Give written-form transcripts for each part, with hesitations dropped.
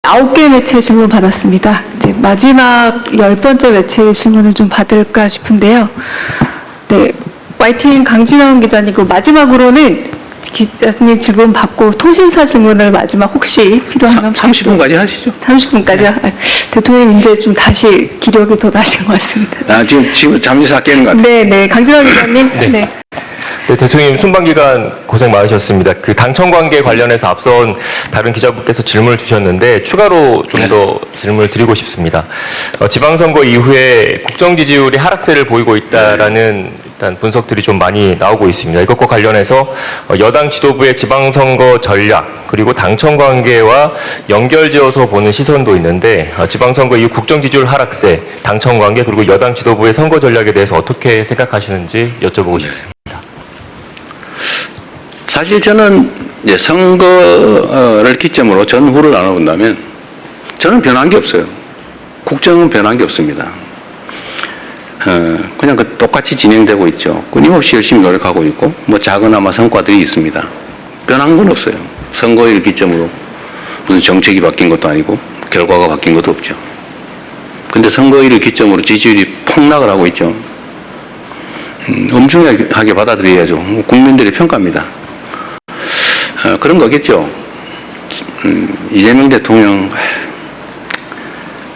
9개 매체 질문 받았습니다. 이제 마지막 10번째 매체 질문을 좀 받을까 싶은데요. 네, YTN 강진원 기자님, 마지막으로는 기자님 질문 받고 통신사 질문을 마지막 혹시 필요하면 30분까지 하시죠. 30분까지요? 네. 대통령님 이제 좀 다시 기력이 더 나신 것 같습니다. 지금 잠시 삭개는 것 같아요. 네, 강진원 기자님. 네. 네, 대통령님 순방기간 고생 많으셨습니다. 그 당청 관계 관련해서 앞선 다른 기자분께서 질문을 주셨는데 추가로 좀 더 질문을 드리고 싶습니다. 지방선거 이후에 국정 지지율이 하락세를 보이고 있다라는 일단 분석들이 좀 많이 나오고 있습니다. 이것과 관련해서 여당 지도부의 지방선거 전략 그리고 당청 관계와 연결지어서 보는 시선도 있는데 지방선거 이후 국정 지지율 하락세, 당청 관계 그리고 여당 지도부의 선거 전략에 대해서 어떻게 생각하시는지 여쭤보고 싶습니다. 사실 저는 이제 선거를 기점으로 전후를 나눠본다면 저는 변한 게 없어요. 국정은 변한 게 없습니다. 그냥 똑같이 진행되고 있죠. 끊임없이 열심히 노력하고 있고 뭐 작은아마 성과들이 있습니다. 변한 건 없어요. 선거를 기점으로 무슨 정책이 바뀐 것도 아니고 결과가 바뀐 것도 없죠. 근데 선거일을 기점으로 지지율이 폭락을 하고 있죠. 엄중하게 받아들여야죠. 국민들의 평가입니다. 그런 거겠죠. 이재명 대통령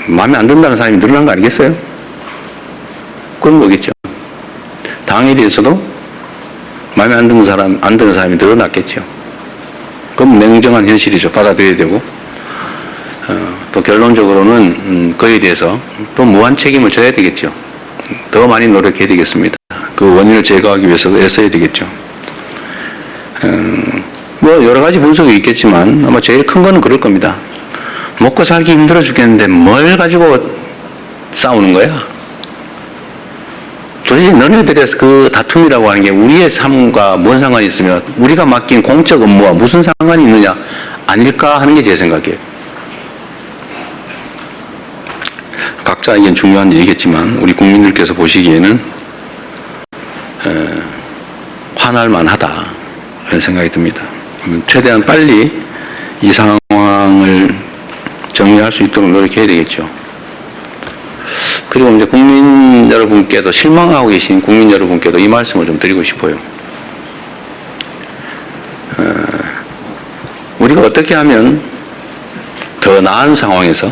마음에 안 든다는 사람이 늘어난 거 아니겠어요? 그런 거겠죠. 당에 대해서도 마음에 안 드는 사람이 늘어났겠죠. 그럼 냉정한 현실이죠. 받아들여야 되고 또 결론적으로는 그에 대해서 또 무한 책임을 져야 되겠죠. 더 많이 노력해야 되겠습니다. 그 원인을 제거하기 위해서도 애써야 되겠죠. 뭐 여러 가지 분석이 있겠지만 아마 제일 큰 거는 그럴 겁니다. 먹고 살기 힘들어 죽겠는데 뭘 가지고 싸우는 거야? 도대체 너네들의 그 다툼이라고 하는 게 우리의 삶과 뭔 상관이 있으며 우리가 맡긴 공적 업무와 무슨 상관이 있느냐 아닐까 하는 게 제 생각이에요. 각자 이건 중요한 일이겠지만 우리 국민들께서 보시기에는 화날만 하다 그런 생각이 듭니다. 최대한 빨리 이 상황을 정리할 수 있도록 노력해야 되겠죠. 그리고 이제 국민 여러분께도 실망하고 계신 국민 여러분께도 이 말씀을 좀 드리고 싶어요. 우리가 어떻게 하면 더 나은 상황에서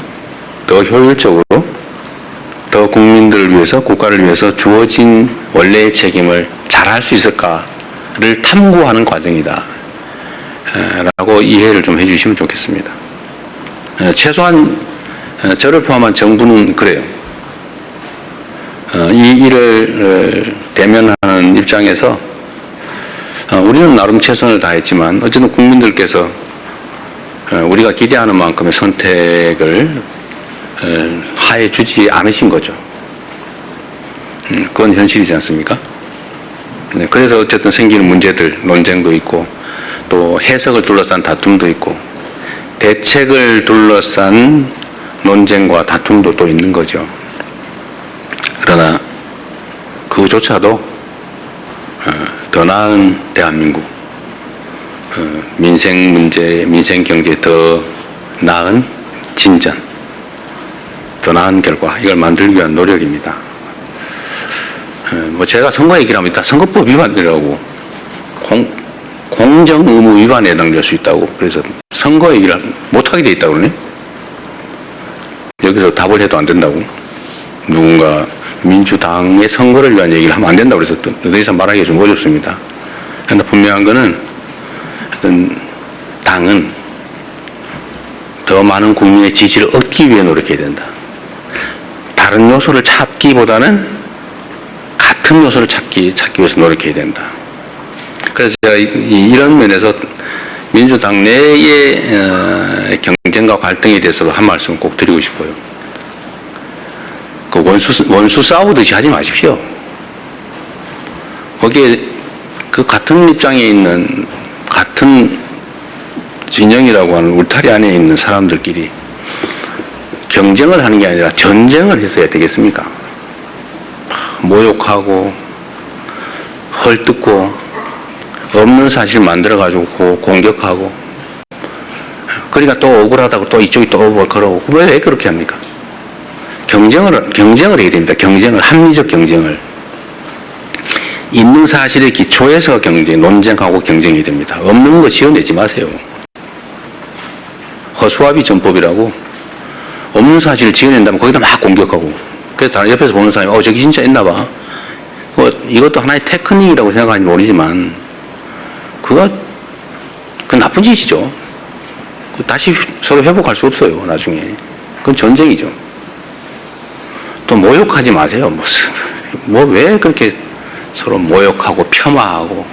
더 효율적으로 더 국민들을 위해서 국가를 위해서 주어진 원래의 책임을 잘할 수 있을까를 탐구하는 과정이다 라고 이해를 좀 해주시면 좋겠습니다. 최소한 저를 포함한 정부는 그래요. 이 일을 대면하는 입장에서 우리는 나름 최선을 다했지만 어쨌든 국민들께서 우리가 기대하는 만큼의 선택을 하해 주지 않으신 거죠. 그건 현실이지 않습니까? 그래서 어쨌든 생기는 문제들, 논쟁도 있고 또 해석을 둘러싼 다툼도 있고 대책을 둘러싼 논쟁과 다툼도 또 있는 거죠. 그러나 그조차도 더 나은 대한민국, 민생 문제, 민생 경제 더 나은 진전, 더 나은 결과 이걸 만들기 위한 노력입니다. 뭐 제가 선거 얘기를 합니다. 선거법 위반이라고 공정 의무 위반에 해당될 수 있다고 그래서 선거 얘기를 못하게 돼 있다고 그러네. 여기서 답을 해도 안 된다고 누군가 민주당의 선거를 위한 얘기를 하면 안 된다고 그래서 더 이상 말하기가 좀 어렵습니다. 그런데 분명한 거는 어떤 당은 더 많은 국민의 지지를 얻기 위해 노력해야 된다. 다른 요소를 찾기보다는 같은 요소를 찾기 위해서 노력해야 된다. 그래서 제가 이런 면에서 민주당 내의 경쟁과 갈등에 대해서도 한 말씀을 꼭 드리고 싶어요. 그 원수 싸우듯이 하지 마십시오. 거기에 그 같은 입장에 있는 같은 진영이라고 하는 울타리 안에 있는 사람들끼리 경쟁을 하는 게 아니라 전쟁을 했어야 되겠습니까? 모욕하고 헐뜯고 없는 사실 만들어가지고 공격하고 그러니까 또 억울하다고 또 이쪽이 또 그러고 왜 그렇게 합니까? 경쟁을 해야 됩니다. 경쟁을, 합리적 경쟁을. 있는 사실의 기초에서 논쟁하고 경쟁해야 됩니다. 없는 거 지어내지 마세요. 허수아비 전법이라고 없는 사실을 지어낸다면 거기다 막 공격하고, 그래서 다른 옆에서 보는 사람이 저기 진짜 있나 봐. 이것도 하나의 테크닉이라고 생각하는지 모르지만 그거 나쁜 짓이죠. 다시 서로 회복할 수 없어요. 나중에 그건 전쟁이죠. 또 모욕하지 마세요. 뭐 왜 그렇게 서로 모욕하고 폄하하고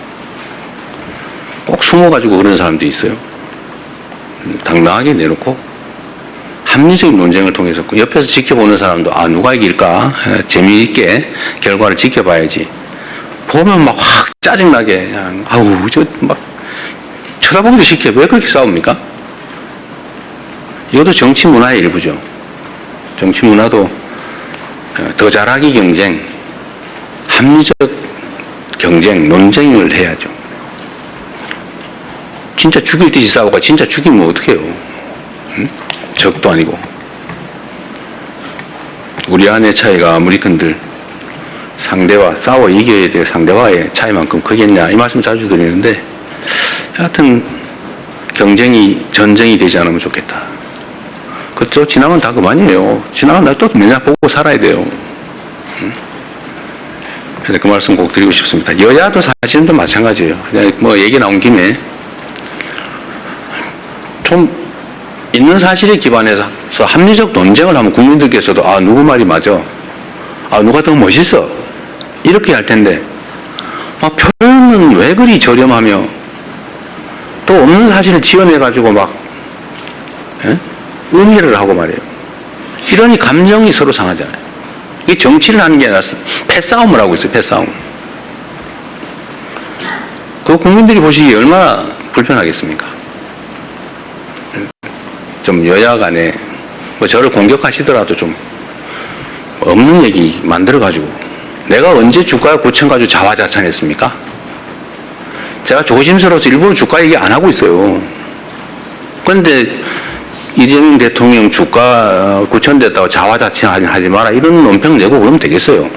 꼭 숨어가지고 그러는 사람도 있어요. 당당하게 내놓고 합리적인 논쟁을 통해서 옆에서 지켜보는 사람도 누가 이길까 재미있게 결과를 지켜봐야지. 보면 막 확 짜증나게 그냥 저 막 쳐다보기도 싫게 왜 그렇게 싸웁니까? 이것도 정치 문화의 일부죠. 정치 문화도 더 잘하기 경쟁, 합리적 경쟁, 논쟁을 해야죠. 진짜 죽일 듯이 싸우고 진짜 죽이면 어떡해요? 응? 적도 아니고. 우리 안의 차이가 아무리 큰들 상대와 싸워 이겨야 될 상대와의 차이만큼 크겠냐 이 말씀 자주 드리는데, 하여튼 전쟁이 되지 않으면 좋겠다. 그렇죠? 지나면 다 그만이에요. 지나면 나 또 맨날 보고 살아야 돼요. 그래서 그 말씀 꼭 드리고 싶습니다. 여야도 사실은 좀 마찬가지예요. 그냥 얘기 나온 김에 좀 있는 사실에 기반해서 합리적 논쟁을 하면 국민들께서도 누구 말이 맞아, 누가 더 멋있어 이렇게 할 텐데 표현은 왜 그리 저렴하며 또 없는 사실을 지어내가지고 막 음해를 하고 말이에요. 이러니 감정이 서로 상하잖아요. 이게 정치를 하는 게 아니라 패싸움을 하고 있어요. 패싸움. 그 국민들이 보시기에 얼마나 불편하겠습니까? 좀 여야 간에 저를 공격하시더라도 좀 없는 얘기 만들어가지고, 내가 언제 주가 9천 가지고 자화자찬했습니까? 제가 조심스러워서 일부러 주가 얘기 안 하고 있어요. 그런데 이재명 대통령 주가 9천 됐다고 자화자찬하지 마라 이런 논평 내고 그러면 되겠어요?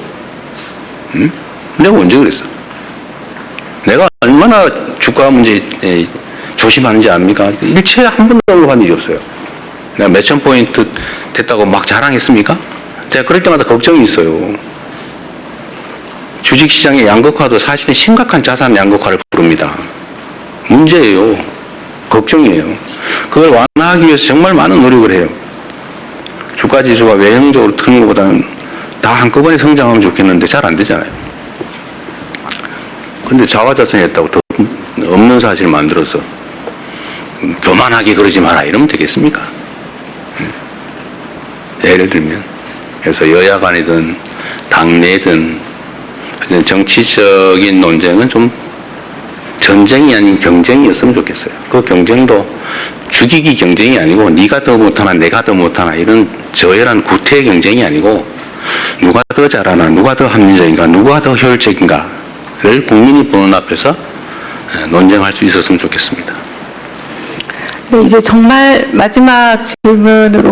응? 내가 언제 그랬어? 내가 얼마나 주가 문제 조심하는지 압니까? 일체에 한 번도 언급한 일이 없어요. 내가 몇천 포인트 됐다고 막 자랑했습니까? 제가 그럴 때마다 걱정이 있어요. 주식시장의 양극화도 사실은 심각한 자산 양극화를 부릅니다. 문제예요. 걱정이에요. 그걸 완화하기 위해서 정말 많은 노력을 해요. 주가지수가 외형적으로 트는 것보다는 다 한꺼번에 성장하면 좋겠는데 잘 안 되잖아요. 근데 자화자찬했다고 더 없는 사실을 만들어서 교만하게 그러지 마라 이러면 되겠습니까? 예를 들면, 그래서 여야 간이든 당내든 정치적인 논쟁은 좀 전쟁이 아닌 경쟁이었으면 좋겠어요. 그 경쟁도 죽이기 경쟁이 아니고 네가 더 못하나 내가 더 못하나 이런 저열한 구태의 경쟁이 아니고 누가 더 잘하나 누가 더 합리적인가 누가 더 효율적인가를 국민이 보는 앞에서 논쟁할 수 있었으면 좋겠습니다. 네, 이제 정말 마지막 질문으로